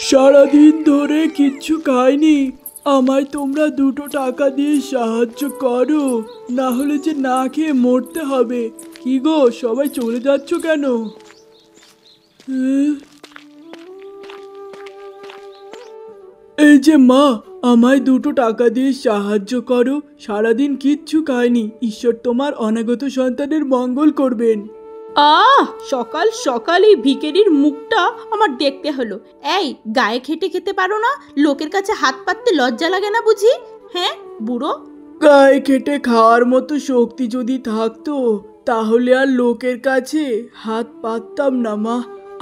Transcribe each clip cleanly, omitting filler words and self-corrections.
সারাদিন ধরে কিচ্ছু খাইনি। আমায় তোমরা 2টো টাকা দিয়ে সাহায্য করো, না হলে যে না খেয়ে মরতে হবে। কি গো, সবাই চলে যাচ্ছ কেন? এই যে মা, আমায় 2টো টাকা দিয়ে সাহায্য করো। সারাদিন কিচ্ছু খাইনি। ঈশ্বর তোমার অনাগত সন্তানের মঙ্গল করবেন। সকাল সকাল এই ভিখারির মুখটা আমার দেখতে হলো। এই, গায়ে খেটে খেতে পারো না? লোকের কাছে হাত পাততে লজ্জা লাগে না বুঝি? হ্যাঁ বুড়ো, গায়ে খেটে খাওয়ার মতো শক্তি যদি থাকতো তাহলে আর লোকের কাছে হাত পাততাম না মা।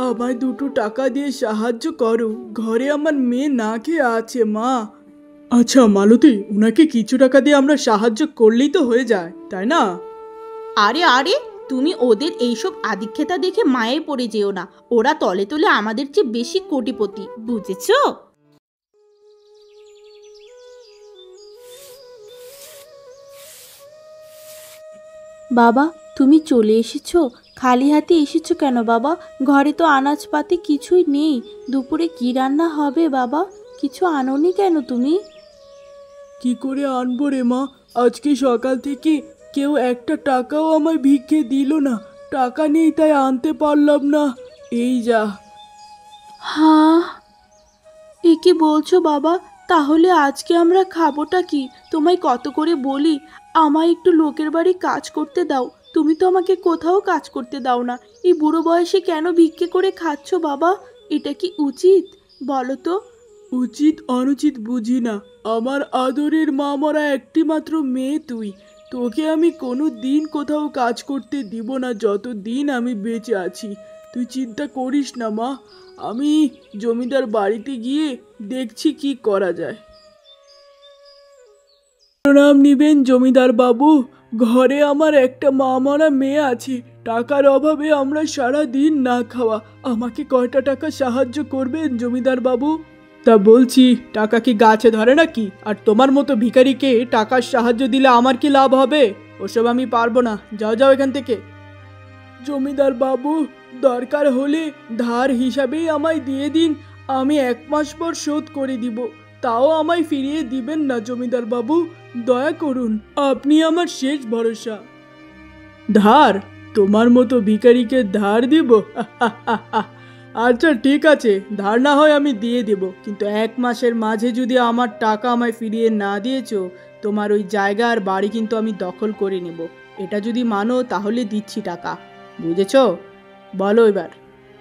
আমায় 2টো টাকা দিয়ে সাহায্য করো, ঘরে আমার মেয়ে না খেয়ে আছে মা। আচ্ছা মালতী, ওনাকে কিছু টাকা দিয়ে আমরা সাহায্য করলেই তো হয়ে যায়, তাই না? আরে আরে, তুমি ওদের এইসব আদিক্ষেতা দেখে মায়ে পড়ে যেও না। ওরা তলে তলে আমাদের চেয়ে বেশি কোটিপতি, বুঝেছো? বাবা, তুমি চলে এসেছো? খালি হাতে এসেছো কেন বাবা? ঘরে তো আনাজপাতি কিছুই নেই। দুপুরে কি রান্না হবে বাবা? কিছু আনোনি কেন তুমি? কি করে আনবো রে মা? আজকে সকাল থেকে কেউ একটা টাকাও আমায় ভিক্ষে দিল না। টাকা নেই তাই আনতে পারলাম না। এই যা। হ্যাঁ, এ কি বলছো বাবা? তাহলে আজকে আমরা খাবোটা কি? তোমায় কত করে বলি আমায় একটু লোকের বাড়ি কাজ করতে দাও। তুমি তো আমাকে কোথাও কাজ করতে দাও না। এই বুড়ো বয়সে কেন ভিক্ষে করে খাচ্ছ বাবা? এটা কি উচিত বলো তো? উচিত অনুচিত বুঝি না। আমার আদরের মা মরা একটি মাত্র মেয়ে তুই। তোকে আমি কোনো দিন কোথাও কাজ করতে দিব না যতদিন আমি বেঁচে আছি। তুই চিন্তা করিস না মা, আমি জমিদার বাড়িতে গিয়ে দেখছি কি করা যায়। নাম নিবেন জমিদার বাবু। ঘরে আমার একটা মা মরা মেয়ে আছে। টাকার অভাবে আমরা সারা দিন না খাওয়া। আমাকে কয়টা টাকা সাহায্য করবেন জমিদার বাবু? তা বলছি, টাকা কি গাছে ধরে নাকি? আর তোমার মতো ভিখারিকে টাকার সাহায্য দিলে আমার কি লাভ হবে? ওসব আমি পারবো না, যাও যাও এখান থেকে। জমিদার বাবু, দরকার হলে ধার হিসাবেই আমায় দিয়ে দিন। আমি 1 মাস পর শোধ করে দিব। তাও আমায় ফিরিয়ে দিবেন না জমিদার বাবু, দয়া করুন। আপনি আমার শেষ ভরসা। ধার? তোমার মতো ভিখারিকে ধার দিব? আচ্ছা ঠিক আছে, ধার না হয় আমি দিয়ে দেব, কিন্তু 1 মাসের মাঝে যদি আমার টাকা আমায় ফিরিয়ে না দিয়েছো, তোমার ওই জায়গা আর বাড়ি কিন্তু আমি দখল করে নেব। এটা যদি মানো তাহলে দিচ্ছি টাকা, বুঝেছো? বলো এবার।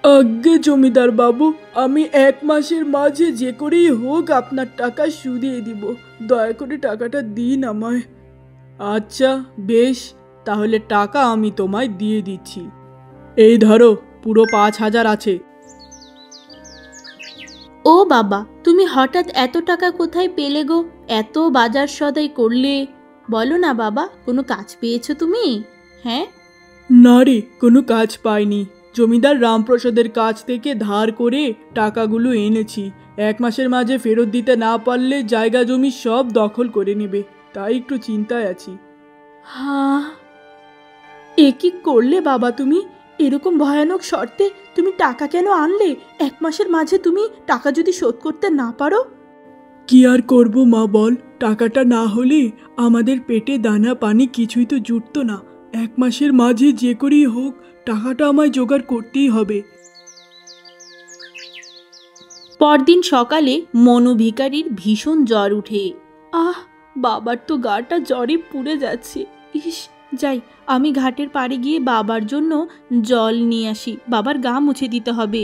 আজ্ঞে জমিদার বাবু, আমি 1 মাসের মাঝে যে করেই হোক আপনার টাকা শুধিয়ে দিব। দয়া করে টাকাটা দিন আমায়। আচ্ছা বেশ, তাহলে টাকা আমি তোমায় দিয়ে দিচ্ছি। এই ধরো, পুরো 5,000 আছে। ও বাবা, তুমি হঠাৎ এত টাকা কোথায় পেলে গো? এত বাজার সদাই করলে। বলো না বাবা, কোনো কাজ পেয়েছো তুমি? হ্যাঁ? না রে, কোনো কাজ পাইনি। জমিদার রামপ্রসাদের কাছ থেকে ধার করে টাকাগুলো এনেছি। 1 মাসের মাঝে ফেরত দিতে না পারলে জায়গা জমি সব দখল করে নেবে, তাই একটু চিন্তায় আছি। হ্যাঁ, এ কি করলে বাবা তুমি? এরকম ভয়ানক শর্তে তুমি টাকা কেন আনলে? 1 মাসের মাঝে তুমি টাকা যদি শোধ করতে না পারো? কি আর করব মা বল, টাকাটা না হলে আমাদের পেটে দানা পানি কিছুই তো জুটতো না। 1 মাসের মাঝে যে করেই হোক টাকাটা আমায় জোগাড় করতেই হবে। পরদিন সকালে মনু ভিখারির ভীষণ জ্বর উঠে। বাবার তো গাটা জ্বরে পুড়ে যাচ্ছে। ইস, যাই, আমি ঘাটের পাড়ে গিয়ে বাবার জন্য জল নিয়ে আসি। বাবার গা মুছে দিতে হবে।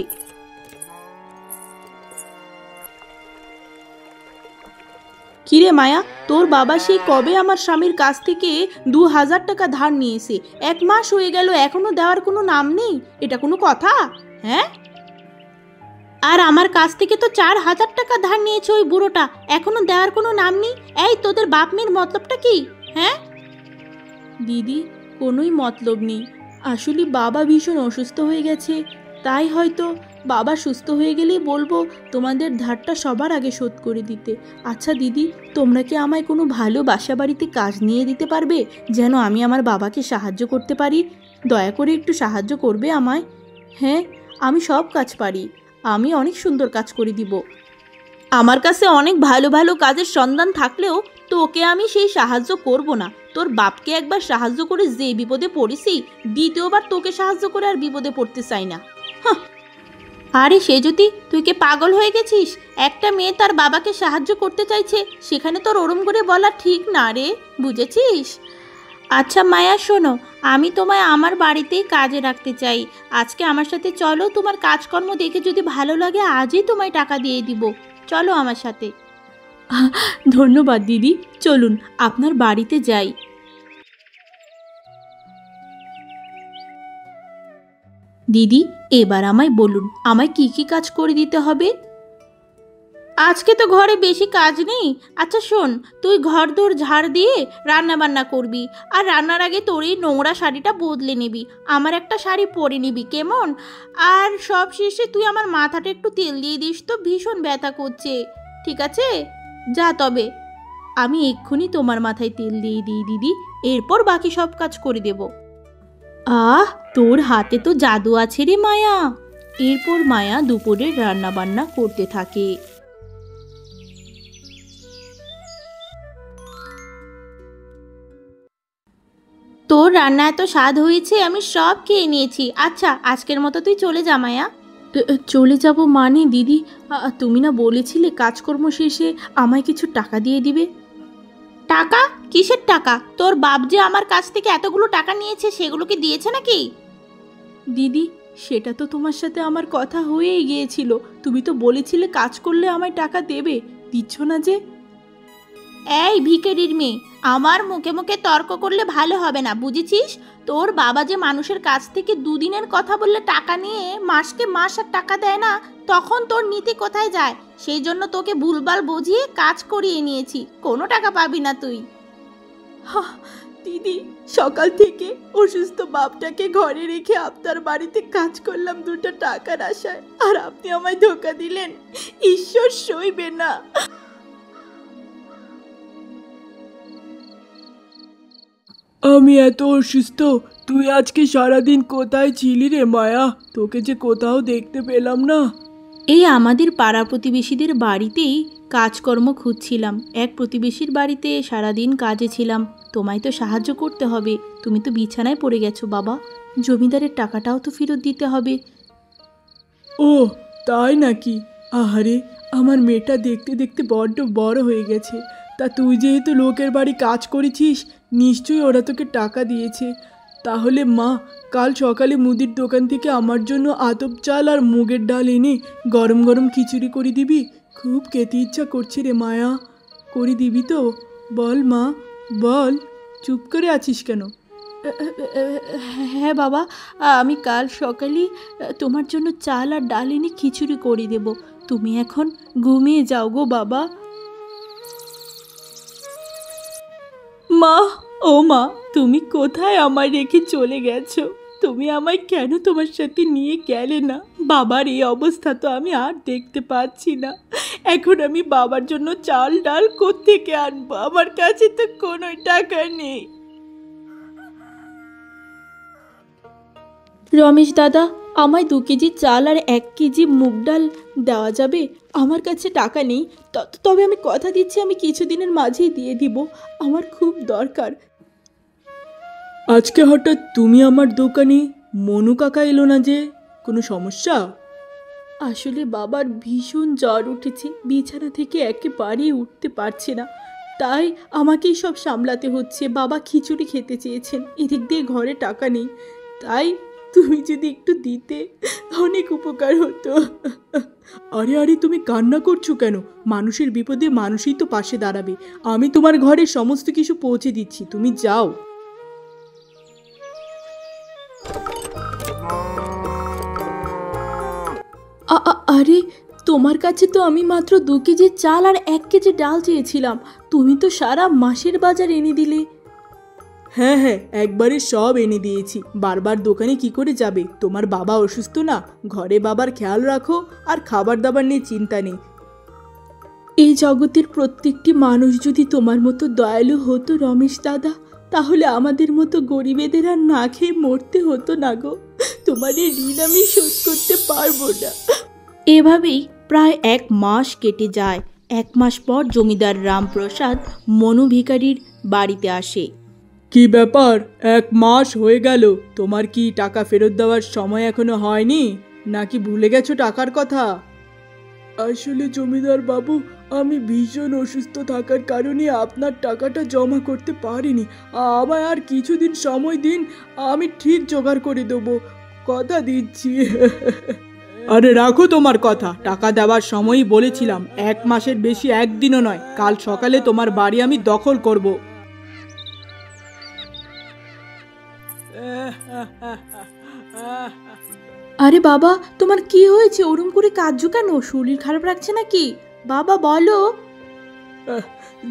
কিরে মায়া, তোর বাবা সেই কবে আমার স্বামীর কাছ থেকে 2,000 টাকা ধার নিয়েছে? 1 মাস হয়ে গেল, এখনো দেওয়ার কোনো নাম নেই। এটা কোনো কথা? হ্যাঁ? আর আমার কাছ থেকে তো 4,000 টাকা ধার নিয়েছে ওই বুড়োটা, এখনো দেওয়ার কোনো নাম নেই। এই, তোদের বাপ মেয়ের মতলবটা কি? হ্যাঁ দিদি, কোনোই মতলব নেই। আসলে বাবা ভীষণ অসুস্থ হয়ে গেছে, তাই হয়তো বাবা সুস্থ হয়ে গেলেই বলবো তোমাদের ধারটা সবার আগে শোধ করে দিতে। আচ্ছা দিদি, তোমরা কি আমায় কোনো ভালো বাসা বাড়িতে কাজ নিয়ে দিতে পারবে, যেন আমি আমার বাবাকে সাহায্য করতে পারি? দয়া করে একটু সাহায্য করবে আমায়। হ্যাঁ, আমি সব কাজ পারি। আমি অনেক সুন্দর কাজ করে দিব। আমার কাছে অনেক ভালো ভালো কাজের সন্ধান থাকলেও তোকে আমি সেই সাহায্য করব না। তোর বাপকে একবার সাহায্য করে যে বিপদে পড়েছি, দ্বিতীয়বার তোকে সাহায্য করে আর বিপদে পড়তে চাই না। আরে সে যদি, তুই কি পাগল হয়ে গেছিস? একটা মেয়ে তার বাবাকে সাহায্য করতে চাইছে, সেখানে তোর ওরম করে বলা ঠিক না রে, বুঝেছিস? আচ্ছা মায়া শোনো, আমি তোমায় আমার বাড়িতেই কাজে রাখতে চাই। আজকে আমার সাথে চলো, তোমার কাজকর্ম দেখে যদি ভালো লাগে আজই তোমায় টাকা দিয়ে দিব। চলো আমার সাথে। ধন্যবাদ দিদি, চলুন আপনার বাড়িতে যাই। দিদি এবার আমায় বলুন, আমায় কি কি কাজ করে দিতে হবে? আজকে তো ঘরে বেশি কাজ নেই। আচ্ছা শোন, তুই ঘর দোর ঝাড় দিয়ে রান্না বান্না করবি, আর রান্নার আগে তোর এই নোংরা শাড়িটা বদলে নিবি, আমার একটা শাড়ি পরে নিবি, কেমন? আর সব শেষে তুই আমার মাথাটা একটু তেল দিয়ে দিস তো, ভীষণ ব্যথা করছে, ঠিক আছে? যা তবে, আমি এক্ষুনি তোমার মাথায় তেল দিয়ে দিই দিদি, এরপর বাকি সব কাজ করে দেব। আহ, তোর হাতে তো জাদু আছে রে মায়া। এরপর মায়া দুপুরের রান্না বান্না করতে থাকে। তোর রান্না এত স্বাদ হয়েছে, আমি সব খেয়ে নিয়েছি। আচ্ছা আজকের মতো তুই চলে যা মায়া। চলে যাব মানে দিদি, তুমি না বলেছিলে কাজকর্ম শেষে আমায় কিছু টাকা দিয়ে দিবে? টাকা? কিসের টাকা? তোর বাপ যে আমার কাছ থেকে এতগুলো টাকা নিয়েছে, সেগুলো কি দিয়েছে নাকি? দিদি সেটা তো তোমার সাথে আমার কথা হয়েই গিয়েছিল, তুমি তো বলেছিলে কাজ করলে আমায় টাকা দেবে, দিচ্ছ না যে? এই ভিখারির মেয়ে, আমার মুখে মুখে তর্ক করলে ভালো হবে না, বুঝেছিস? তোর বাবা যে মানুষের কাছ থেকে দুদিনের কথা বললে টাকা নিয়ে মাসকে মাস আর টাকা দেয় না, তখন তোর নীতি কোথায় যায়? সেই জন্য তোকে ভুলভাল বুঝিয়ে কাজ করিয়ে নিয়েছি, কোনো টাকা পাবি না তুই। দিদি সকাল থেকে অসুস্থ বাপটাকে ঘরে রেখে আপনার বাড়িতে কাজ করলাম দুটো টাকার আশায়, আর আপনি আমায় ধোঁকা দিলেন। ঈশ্বর সইবে না। আমি এত অসুস্থ, তুই আজকে সারাদিন কোথায় ছিলি রে মায়া? তোকে যে কোথাও দেখতে পেলাম না। এই আমাদের পাড়া প্রতিবেশীদের বাড়িতেই কাজকর্ম খুঁজছিলাম। এক প্রতিবেশীর বাড়িতে সারাদিন কাজে ছিলাম। তোমায় তো সাহায্য করতে হবে, তুমি তো বিছানায় পড়ে গেছো বাবা, জমিদারের টাকাটাও তো ফেরত দিতে হবে। ও তাই নাকি? আহারে, আমার মেয়েটা দেখতে দেখতে বড্ড বড় হয়ে গেছে। তা তুই যেহেতু লোকের বাড়ি কাজ করেছিস, নিশ্চয়ই ওরা তোকে টাকা দিয়েছে। তাহলে মা, কাল সকালে মুদির দোকান থেকে আমার জন্য আতপ চাল আর মুগের ডাল এনে গরম গরম খিচুড়ি করে দিবি? খুব খেতে ইচ্ছা করছে রে মায়া, করে দিবি তো? বল মা, বল, চুপ করে আছিস কেন? হ্যাঁ বাবা, আমি কাল সকালে তোমার জন্য চাল আর ডাল এনে খিচুড়ি করে দেব। তুমি এখন ঘুমিয়ে যাও গো বাবা। মা, ও মা, তুমি কোথায় আমায় রেখে চলে গেছো? তুমি আমায় কেন তোমার সাথে নিয়ে গেলে না? বাবার এই অবস্থা তো আমি আর দেখতে পাচ্ছি না। এখন আমি বাবার জন্য চাল ডাল কোত্থেকে আনবো? আমার কাছে তো কোনো টাকা নেই। রমেশ দাদা, আমায় 2 কেজি চাল আর 1 কেজি মুগ ডাল দেওয়া যাবে? আমার কাছে টাকা নেই, তবে আমি কথা দিচ্ছি আমি কিছুদিনের মাঝেই দিয়ে দিব, আমার খুব দরকার। আজকে হঠাৎ তুমি আমার দোকানে, মনু কাকা এলো না যে? কোনো সমস্যা? আসলে বাবার ভীষণ জ্বর উঠেছে, বিছানা থেকে একেবারেই উঠতে পারছে না, তাই আমাকেই সব সামলাতে হচ্ছে। বাবা খিচুড়ি খেতে চেয়েছেন, এদিক দিয়ে ঘরে টাকা নেই, তাই তুমি যদি একটু দিতে অনেক উপকার হতো। আরে আরে, তুমি কান্না করছো কেন? মানুষের বিপদে মানুষই তো পাশে দাঁড়াবে। আমি তোমার ঘরে সমস্ত কিছু পৌঁছে দিচ্ছি, তুমি যাও। আরে তোমার কাছে তো আমি মাত্র 2 কেজি চাল আর 1 কেজি ডাল চেয়েছিলাম, তুমি তো সারা মাসের বাজার এনে দিলে। হ্যাঁ হ্যাঁ, একবারে সব এনে দিয়েছি। বারবার দোকানে কি করে যাবে? তোমার বাবা অসুস্থ না, ঘরে বাবার খেয়াল রাখো, আর খাবার দাবার নিয়ে চিন্তা নেই। এই জগতের প্রত্যেকটি মানুষ যদি তোমার মতো দয়ালু হতো রমেশ দাদা, তাহলে আমাদের মতো গরিবেদের আর না খেয়ে মরতে হতো না গো। তোমার এই ঋণ আমি শোধ করতে পারবো না। এভাবেই প্রায় 1 মাস কেটে যায়। 1 মাস পর জমিদার রামপ্রসাদ মনু ভিখারির বাড়িতে আসে। কি ব্যাপার, 1 মাস হয়ে গেল, তোমার কি টাকা ফেরত দেওয়ার সময় এখনো হয়নি, নাকি ভুলে গেছো টাকার কথা? আসলে জমিদার বাবু, আমি ভীষণ অসুস্থ থাকার কারণে আপনার টাকাটা জমা করতে পারিনি। আমায় আর কিছুদিন সময় দিন, আমি ঠিক জোগাড় করে দেবো, কথা দিচ্ছি। আরে রাখো তোমার কথা, টাকা দেওয়ার সময়ই বলেছিলাম। 1 মাসের বেশি একদিনও নয়, কাল সকালে তোমার বাড়ি আমি দখল করব। আরে বাবা, তোমার কি হয়েছে? ওরম করে কাঁদছো কেন? শরীর খারাপ লাগছে নাকি? বাবা বলো।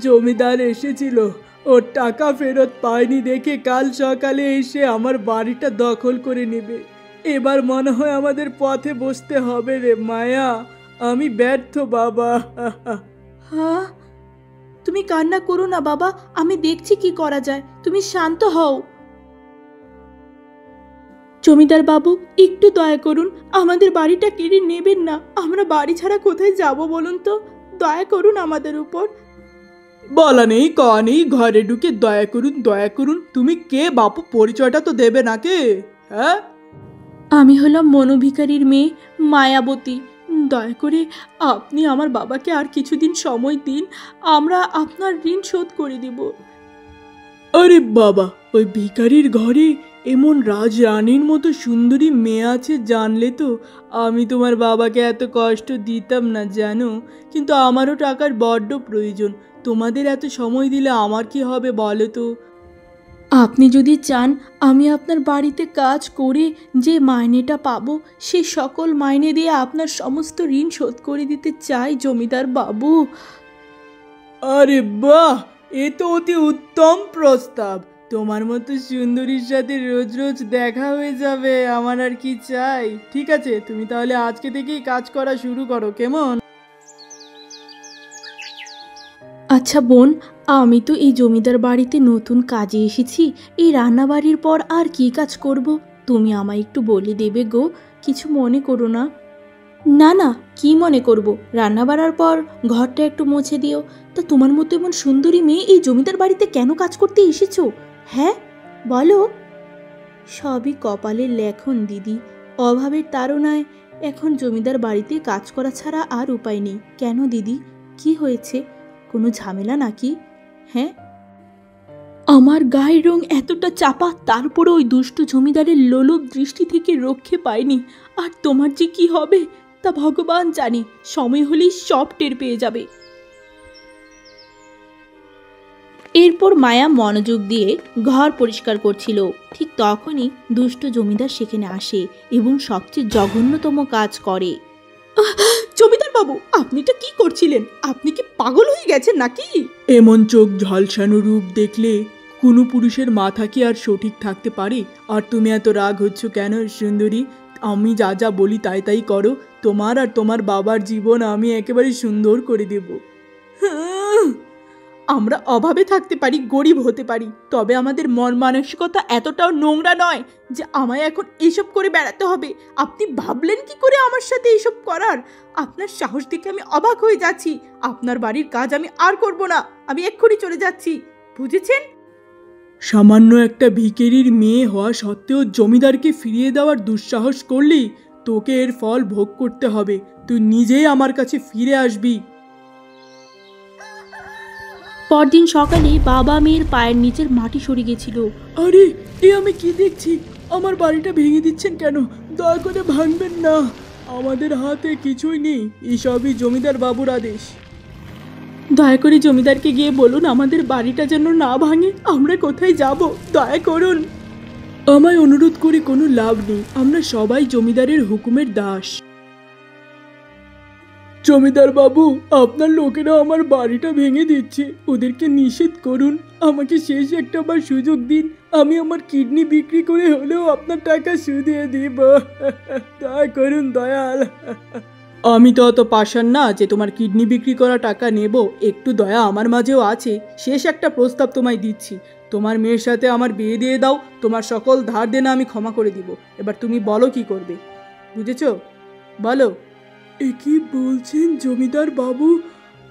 জমিদার এসেছিল, ওর টাকা ফেরত পায়নি দেখে কাল সকালে এসে আমার বাড়িটা দখল করে নেবে। এবার মনে হয় আমাদের পথে বসতে হবে রে মায়া, আমি ব্যর্থ বাবা। হ্যাঁ, তুমি কান্না করো না বাবা, আমি দেখছি কি করা যায়, তুমি শান্ত হও। জমিদার বাবু, একটু দয়া করুন, আমাদের বাড়িটা কেড়ে নেবেন না। আমরা বাড়ি ছাড়া কোথায় যাব বলুন তো? দয়া করুন আমাদের উপর। বলা নেই কওয়া নেই, ঘরে ঢুকে দয়া করুন দয়া করুন। তুমি কে বাপু, পরিচয়টা তো দেবে নাকি? হ্যাঁ, আমি হলাম মনু ভিখারির মেয়ে মায়াবতী। দয়া করে আপনি আমার বাবাকে আর কিছুদিন সময় দিন, আমরা আপনার ঋণ শোধ করে দিব। আরে বাবা, ওই ভিখারির ঘরে এমন রাজরানীর মতো সুন্দরী মেয়ে আছে জানলে তো আমি তোমার বাবাকে এত কষ্ট দিতাম না জানো। কিন্তু আমারও টাকার বড্ড প্রয়োজন, তোমাদের এত সময় দিলে আমার কি হবে বলো তো? আপনি যদি চান আমি আপনার বাড়িতে কাজ করে যে মাইনেটা পাবো, সে সকল মাইনে দিয়ে আপনার সমস্ত ঋণ শোধ করে দিতে চাই জমিদার বাবু। আরে বাহ, এ তো অতি উত্তম প্রস্তাব। তোমার মতো সুন্দরীর সাথে রোজ রোজ দেখা হয়ে যাবে, আমার আর কি চাই। ঠিক আছে, তুমি তাহলে আজকে থেকেই কাজ করা শুরু করো, কেমন? আচ্ছা বোন, আমি তো এই জমিদার বাড়িতে নতুন কাজে এসেছি, এই রান্নাবাড়ির পর আর কি কাজ করব? তুমি আমায় একটু বলে দেবে গো, কিছু মনে করো না। না না, কি মনে করব? রান্না বাড়ার পর ঘরটা একটু মুছে দিও। তা তোমার মতো এমন সুন্দরী মেয়ে এই জমিদার বাড়িতে কেন কাজ করতে এসেছো? হ্যাঁ বলো। সবই কপালের লেখন দিদি, অভাবের তাড়নায় এখন জমিদার বাড়িতে কাজ করা ছাড়া আর উপায় নেই। কেন দিদি, কি হয়েছে? কোনো ঝামেলা নাকি? হ্যাঁ, আমার গায়ের রং এতটা চাপা, তারপরে ওই দুষ্টু জমিদারের লোলুপ দৃষ্টি থেকে রক্ষে পাইনি। আর তোমার যে কি হবে তা ভগবান জানে, সময় হলেই সব টের পেয়ে যাবে। এরপর মায়া মনোযোগ দিয়ে ঘর পরিষ্কার করছিল, ঠিক তখনই দুষ্ট জমিদার সেখানে আসে এবং সবচেয়ে জঘন্যতম কাজ করে। জমিদার বাবু, আপনি এটা কি করছিলেন? আপনি কি পাগল হয়ে গেছেন নাকি? এমন চোখ ঝলসানো রূপ দেখলে কোনো পুরুষের মাথা কি আর সঠিক থাকতে পারে? আর তুমি এত রাগ হচ্ছ কেন সুন্দরী? আমি যা যা বলি তাই তাই করো, তোমার আর তোমার বাবার জীবন আমি একেবারে সুন্দর করে দেব। আমরা অভাবে থাকতে পারি, গরিব হতে পারি, তবে আমাদের মন মানসিকতা এতটাও নোংরা নয় যে আমায় এখন এইসব করে বেড়াতে হবে। আপনি ভাবলেন কি করে আমার সাথে এইসব করার? আপনার সাহস দেখে আমি অবাক হয়ে যাচ্ছি। আপনার বাড়ির কাজ আমি আর করব না, আমি এক্ষুনি চলে যাচ্ছি, বুঝেছেন? সামান্য একটা ভিখারির মেয়ে হওয়া সত্ত্বেও জমিদারকে ফিরিয়ে দেওয়ার দুঃসাহস করলি, তোকে এর ফল ভোগ করতে হবে। তুই নিজেই আমার কাছে ফিরে আসবি। পরদিন সকালে বাবা মেয়ের পায়ের নিচের মাটি সরে গেছিল। আরে, এ আমি কি দেখছি? আমার বাড়িটা ভেঙে দিচ্ছেন কেন? দয়া করে ভাঙবেন না, আমাদের হাতে কিছুই নেই, এসবই জমিদার বাবুর আদেশ। দয়া করে জমিদারকে গিয়ে বলুন আমাদের বাড়িটা যেন না ভাঙে। আমরা কোথায় যাব? দয়া করুন। আমায় অনুরোধ করে কোনো লাভ নেই, আমরা সবাই জমিদারের হুকুমের দাস। জমিদার বাবু, আপনার লোকেরা আমার বাড়িটা ভেঙে দিচ্ছে, ওদেরকে নিষেধ করুন। আমাকে শেষ একটা বার সুযোগ দিন, আমি আমার কিডনি বিক্রি করে হলেও আপনার টাকা শুধিয়ে দিব। দয়া করুন দয়াল। আমি তো অত পাষাণ না যে তোমার কিডনি বিক্রি করা টাকা নেব, একটু দয়া আমার মাঝেও আছে। শেষ একটা প্রস্তাব তোমায় দিচ্ছি, তোমার মেয়ের সাথে আমার বিয়ে দিয়ে দাও, তোমার সকল ধার দেনা আমি ক্ষমা করে দিব। এবার তুমি বলো কি করবে, বুঝেছো? বলো। এ কি বলছেন জমিদার বাবু?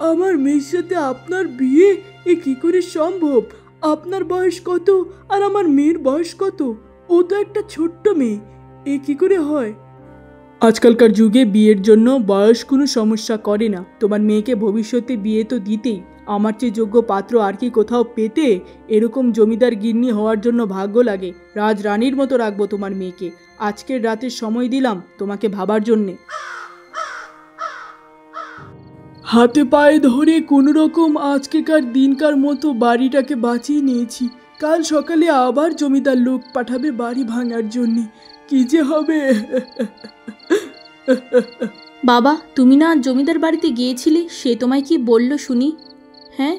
আমার মেয়ের সাথে আপনার বিয়ে? এ কি করে সম্ভব? আপনার বয়স কত আর আমার মেয়ের বয়স কত? ও তো একটা ছোট্ট মেয়ে, এ কি করে হয়? আজকালকার যুগে বিয়ের জন্য বয়স কোনো সমস্যা করে না। তোমার মেয়েকে ভবিষ্যতে বিয়ে তো দিতেই। আমার চেয়ে যোগ্য পাত্র আর কি কোথাও পেতে? এরকম জমিদার গিন্নি হওয়ার জন্য ভাগ্য লাগে। রাজরানীর মতো রাখবো তোমার মেয়েকে। আজকের রাতে সময় দিলাম তোমাকে ভাবার জন্যে। হাতে পায়ে ধরে কোনো রকম আজকেকার দিনকার মতো বাড়িটাকে বাঁচিয়ে নিয়েছি। কাল সকালে আবার জমিদার লোক পাঠাবে বাড়ি ভাঙার জন্যে। কি যে হবে! বাবা, তুমি না জমিদার বাড়িতে গিয়েছিলে, সে তোমায় কি বলল শুনি? হ্যাঁ,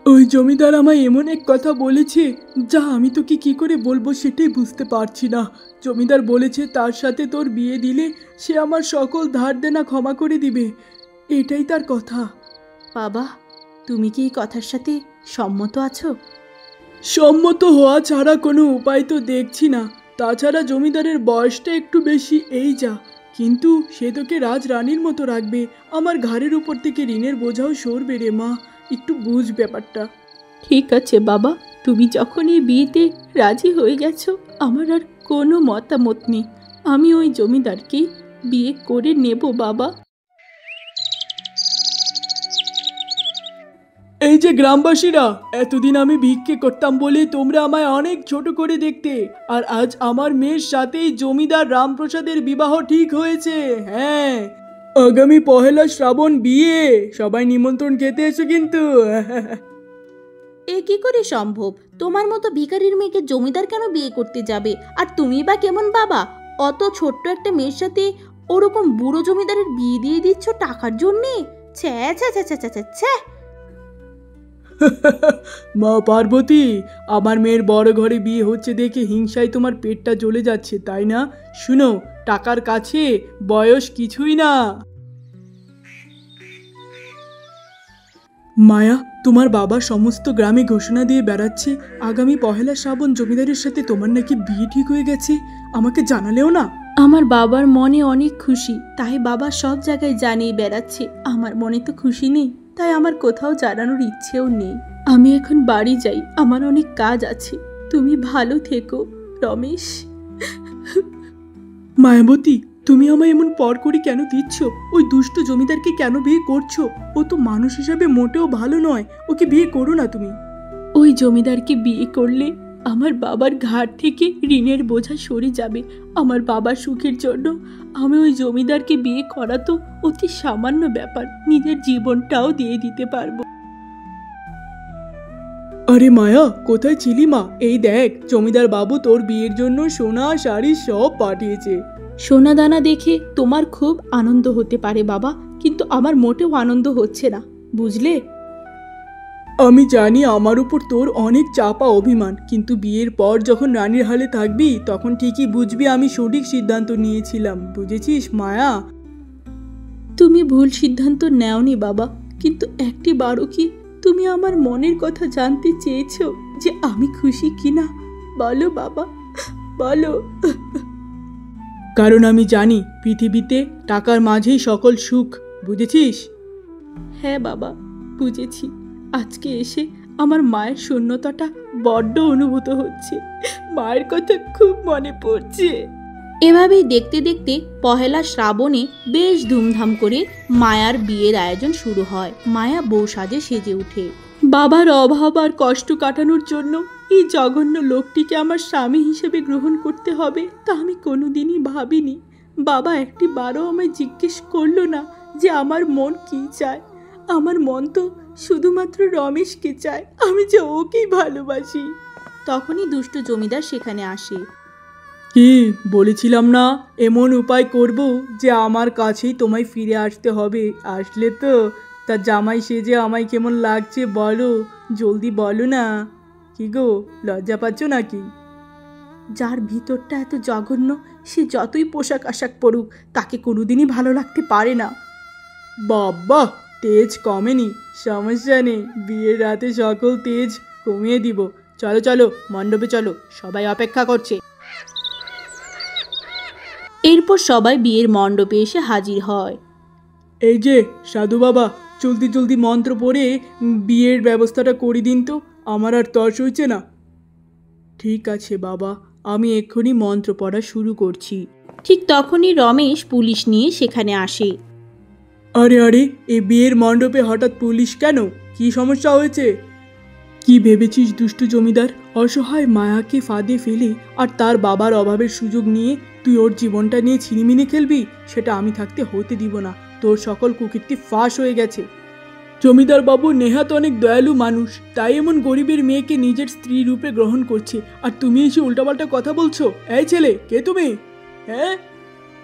ওই জমিদার আমায় এমন এক কথা বলেছে যা আমি তোকে কি করে বলবো সেটাই বুঝতে পারছি না। জমিদার বলেছে তার সাথে তোর বিয়ে দিলে সে আমার সকল ধার দেনা ক্ষমা করে দিবে। এটাই তার কথা। বাবা, তুমি কি এই কথার সাথে সম্মত আছো? সম্মত হওয়া ছাড়া কোনো উপায় তো দেখছি না। তাছাড়া জমিদারের বয়সটা একটু বেশি, এই যা। কিন্তু সে তোকে রাজরানীর মতো রাখবে। আমার ঘাড়ের উপর থেকে ঋণের বোঝাও সরবে রে মা। একটু বুঝ ব্যাপারটা। ঠিক আছে বাবা, তুমি যখন এই বিয়েতে রাজি হয়ে গেছো, আমার আর কোনো মতামত নেই। আমি ওই জমিদারকেই বিয়ে করে নেব বাবা। এই যে গ্রামবাসীরা, এতদিন আমি ভিক্ষে করতাম বলে তোমরা আমায় অনেক ছোট করে দেখতে, আর আজ আমার মেয়ের সাথেই জমিদার রামপ্রসাদের বিবাহ ঠিক হয়েছে। হ্যাঁ, আগামী 1 শ্রাবণ বিয়ে। সবাই নিমন্ত্রণ খেতে এসো কিন্তু। এ কি করে সম্ভব? তোমার মতো ভিখারির মেয়েকে জমিদার কেন বিয়ে করতে যাবে? আর তুমি বা কেমন বাবা, অত ছোট্ট একটা মেয়ের সাথে ওরকম বুড়ো জমিদারের বিয়ে দিয়ে দিচ্ছ টাকার জন্যে? ছ্যা ছ্যা ছ্যা ছ্যা ছ্যা ছ্যা। মা পার্বতী, আমার মেয়ের বড় ঘরে বিয়ে হচ্ছে দেখে হিংসায় তোমার পেটটা জ্বলে যাচ্ছে, তাই না? শুনো, টাকার কাছে বয়স কিছুই না। মায়া, তোমার বাবা সমস্ত গ্রামে ঘোষণা দিয়ে বেড়াচ্ছে আগামী 1 শ্রাবণ জমিদারের সাথে তোমার নাকি বিয়ে ঠিক হয়ে গেছে। আমাকে জানালেও না। আমার বাবার মনে অনেক খুশি, তাই বাবা সব জায়গায় জানিয়ে বেড়াচ্ছে। আমার মনে তো খুশি নেই, তাই আমার কোথাও জানানোর ইচ্ছেও নেই। আমি এখন বাড়ি যাই, আমার অনেক কাজ আছে। তুমি ভালো থেকো রমেশ। মায়াবতী, তুমি আমায় এমন পর করে কেন দিচ্ছ? ওই দুষ্ট জমিদারকে কেন বিয়ে করছো? ও তো মানুষ হিসাবে মোটেও ভালো নয়। ওকে বিয়ে করো না তুমি। ওই জমিদারকে বিয়ে করলে আমার বাবার ঘাট থেকে ঋণের বোঝা সরে যাবে। আমার বাবার সুখের জন্য আমি ওই জমিদারকে বিয়ে করা তো অতি সামান্য ব্যাপার। নিজের জীবনটাও দিয়ে দিতে পারবো। আরে মায়া, কোথায় ছিলি মা? এই দেখ, জমিদার বাবু তোর বিয়ের জন্য সোনা শাড়ি সব পাঠিয়েছে। সোনা দানা দেখে তোমার খুব আনন্দ হতে পারে বাবা, কিন্তু আমার মোটেও আনন্দ হচ্ছে না, বুঝলে? আমি জানি আমার উপর তোর অনেক চাপা অভিমান, কিন্তু বিয়ের পর যখন রানীর হালে থাকবি তখন ঠিকই বুঝবি আমি সঠিক সিদ্ধান্ত নিয়েছিলাম। বুঝেছিস মায়া? তুমি ভুল সিদ্ধান্ত নেওনি বাবা, কিন্তু একটি বারও কি তুমি আমার মনের কথা জানতে চেয়েছো যে আমি খুশি কিনা? বলো বাবা, বলো। কারণ আমি জানি পৃথিবীতে টাকার মাঝেই সকল সুখ। বুঝেছিস? হ্যাঁ বাবা, বুঝেছি। আজকে এসে আমার মায়ের শূন্যতাটা বড্ড অনুভূত হচ্ছে। মায়ের কথা খুব মনে পড়ছে। এভাবেই দেখতে দেখতে 1 শ্রাবণে বেশ ধুমধাম করে মায়ার বিয়ের আয়োজন শুরু হয়। মায়া বউ সাজে সেজে উঠে। বাবার অভাব আর কষ্ট কাটানোর জন্য এই জঘন্য লোকটিকে আমার স্বামী হিসেবে গ্রহণ করতে হবে তা আমি কোনোদিনই ভাবিনি। বাবা একটি বারও আমায় জিজ্ঞেস করলো না যে আমার মন কি চায়। আমার মন তো শুধুমাত্র রমেশকে চায়, আমি যে ওকেই ভালোবাসি। তখনই দুষ্ট জমিদার সেখানে আসে। কি বলেছিলাম না, এমন উপায় করব যে আমার কাছেই তোমায় ফিরে আসতে হবে। আসলে তো তার জামাই সেজে আমায় কেমন লাগছে বলো, জলদি বলো না। কি গো, লজ্জা পাচ্ছ নাকি? যার ভিতরটা এত জঘন্য, সে যতই পোশাক আশাক পরুক তাকে কোনোদিনই ভালো লাগতে পারে না। বাবা, তেজ কমেনি, সমস্যা নেই, বিয়ের রাতে সকল তেজ কমিয়ে দিব। চলো চলো, মণ্ডপে চলো, সবাই অপেক্ষা করছে। এর এরপর সবাই বিয়ের মণ্ডপে এসে হাজির হয়। এই যে সাধু বাবা, জলদি জলদি মন্ত্র পড়ে বিয়ের ব্যবস্থাটা করে দিন তো, আমার আর তর্স হইছে না। ঠিক আছে বাবা, আমি এক্ষুনি মন্ত্র পড়া শুরু করছি। ঠিক তখনই রমেশ পুলিশ নিয়ে সেখানে আসে। আরে আরে, এই বিয়ের মণ্ডপে হঠাৎ পুলিশ কেন? কি সমস্যা হয়েছে? কি ভেবেছিস দুষ্টু জমিদার? অসহায় মায়াকে ফাঁদে ফেলে আর তার বাবার অভাবের সুযোগ নিয়ে তুই ওর জীবনটা নিয়ে ছিনিমিনি খেলবি? সেটা আমি থাকতে হতে দিব না। তোর সকল কুকীর্তি ফাঁস হয়ে গেছে। জমিদার বাবু নেহাত অনেক দয়ালু মানুষ, তাই এমন গরিবের মেয়েকে নিজের স্ত্রী রূপে গ্রহণ করছে, আর তুমি এসে উল্টাপাল্টা কথা বলছো। এই ছেলে, কে তুমি? হ্যাঁ,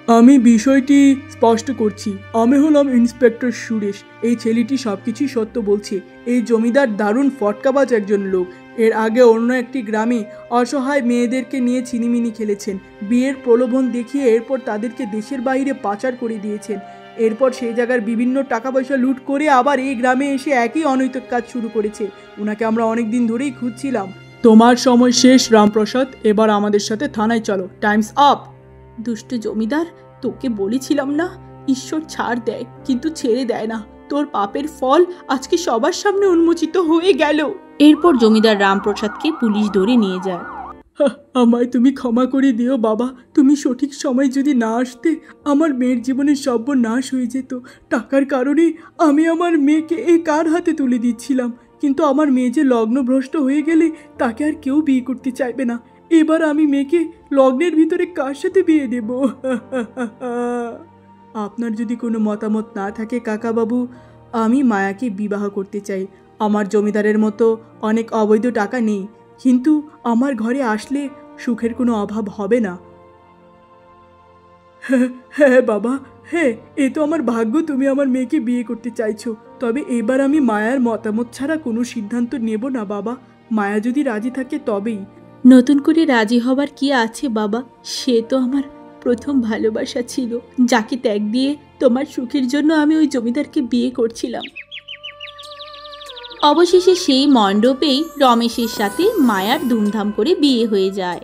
আমি বিষয়টি স্পষ্ট করছি। আমি হলাম ইন্সপেক্টর সুরেশ। এই ছেলেটি সবকিছুই সত্য বলছে। এই জমিদার দারুণ ফটকাবাজ একজন লোক। এর আগে অন্য একটি গ্রামে অসহায় মেয়েদেরকে নিয়ে ছিনিমিনি খেলেছেন, বিয়ের প্রলোভন দেখিয়ে এরপর তাদেরকে দেশের বাইরে পাচার করে দিয়েছেন। এরপর সেই জায়গার বিভিন্ন টাকা পয়সা লুট করে আবার এই গ্রামে এসে একই অনৈতিক কাজ শুরু করেছে। ওনাকে আমরা অনেক দিন ধরেই খুঁজছিলাম। তোমার সময় শেষ রামপ্রসাদ, এবার আমাদের সাথে থানায় চলো। Times up. দুষ্টু জমিদার, তোকে বলেছিলাম না, ঈশ্বর ছাড় দেয় কিন্তু ছেড়ে দেয় না। তোর পাপের ফল আজকে সবার সামনে উন্মোচিত হয়ে গেল। এরপর জমিদার রামপ্রসাদকে পুলিশ ধরে নিয়ে যায়। আমায় তুমি ক্ষমা করে দিও বাবা। তুমি সঠিক সময় যদি না আসতে, আমার মেয়ের জীবনের সর্বনাশ হয়ে যেত। টাকার কারণে আমি আমার মেয়েকে কার হাতে তুলে দিচ্ছিলাম, কিন্তু আমার মেয়ে যে লগ্নভ্রষ্ট হয়ে গেলে তাকে আর কেউ বিয়ে করতে চাইবে না। এবার আমি মেয়েকে লগ্নের ভিতরে কার সাথে বিয়ে দেব? আপনার যদি কোনো মতামত না থাকে কাকাবাবু, আমি মায়াকে বিবাহ করতে চাই। আমার জমিদারের মতো অনেক অবৈধ টাকা নেই, কিন্তু আমার ঘরে আসলে সুখের কোনো অভাব হবে না। হ্যাঁ বাবা, হ্যাঁ, এ তো আমার ভাগ্য, তুমি আমার মেয়েকে বিয়ে করতে চাইছো। তবে এবার আমি মায়ার মতামত ছাড়া কোনো সিদ্ধান্ত নেব না বাবা। মায়া যদি রাজি থাকে তবেই। নতুন করে রাজি হবার কি আছে বাবা? সে তো আমার প্রথম ভালোবাসা ছিল, যাকে ত্যাগ দিয়ে তোমার সুখের জন্য আমি ওই জমিদারকে বিয়ে করছিলাম। অবশেষে সেই মণ্ডপেই রমেশের সাথে মায়ার ধুমধাম করে বিয়ে হয়ে যায়।